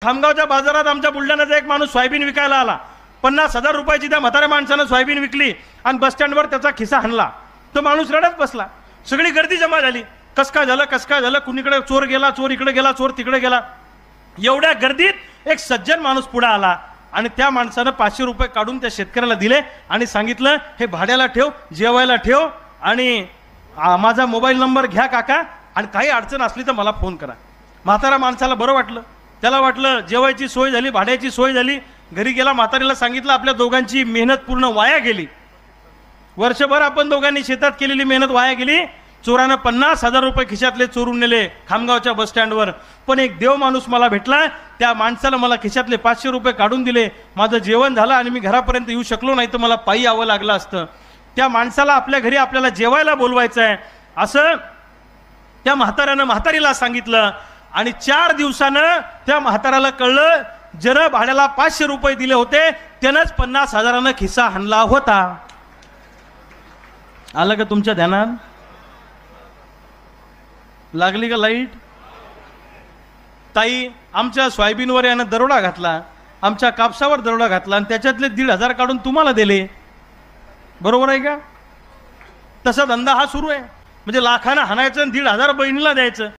खामगावच्या बाजारात आमच्या बुलढाण्याचा एक माणूस सोयाबीन विकायला आला. 50,000 रुपयाची त्या म्हाताऱ्या माणसानं सोयाबीन विकली आणि बस स्टँडवर त्याचा खिसा हाणला. तो माणूस रडत बसला. सगळी गर्दी जमा झाली. कस काय झालं, कुणीकडे चोर गेला, चोर इकडे गेला, चोर तिकडे गेला. एवढ्या गर्दीत एक सज्जन माणूस पुढे आला आणि त्या माणसानं 500 रुपये काढून त्या शेतकऱ्याला दिले आणि सांगितलं, हे भाड्याला ठेव, जेवायला ठेव आणि माझा मोबाईल नंबर घ्या काका, आणि काही अडचण असली तर मला फोन करा. म्हातारा माणसाला बरं वाटलं. त्याला वाटलं जेवायची सोय झाली, भाड्याची सोय झाली. घरी गेला, म्हातारीला सांगितलं आपल्या दोघांची मेहनत पूर्ण वाया गेली. वर्षभर आपण दोघांनी शेतात केलेली मेहनत वाया गेली. चोरानं 50,000 रुपये खिशातले चोरून नेले खामगावच्या बस स्टँडवर. पण एक देव माणूस मला भेटला. त्या माणसाला मला खिशातले 500 रुपये काढून दिले. माझं जेवण झालं आणि मी घरापर्यंत येऊ शकलो नाही तर मला पायी यावं लागलं असतं. त्या माणसाला आपल्या घरी आपल्याला जेवायला बोलवायचं आहे असं त्या म्हाताऱ्यानं म्हातारीला सांगितलं. आणि 4 दिवसानं त्या म्हाताऱ्याला कळलं, ज्यानं भाड्याला 500 रुपये दिले होते त्यानंच 50,000 खिस्सा हाणला होता. आलं का तुमच्या ध्यानात? लागली का लाईट? ताई, आमच्या सोयाबीनवर यानं दरोडा घातला, आमच्या कापसावर दरोडा घातला आणि त्याच्यातले 1,500 काढून तुम्हाला दिले. बरोबर आहे का? तसा धंदा हा सुरू आहे. म्हणजे लाखानं हाणायचं आणि 1,500 बहिणीला द्यायचं.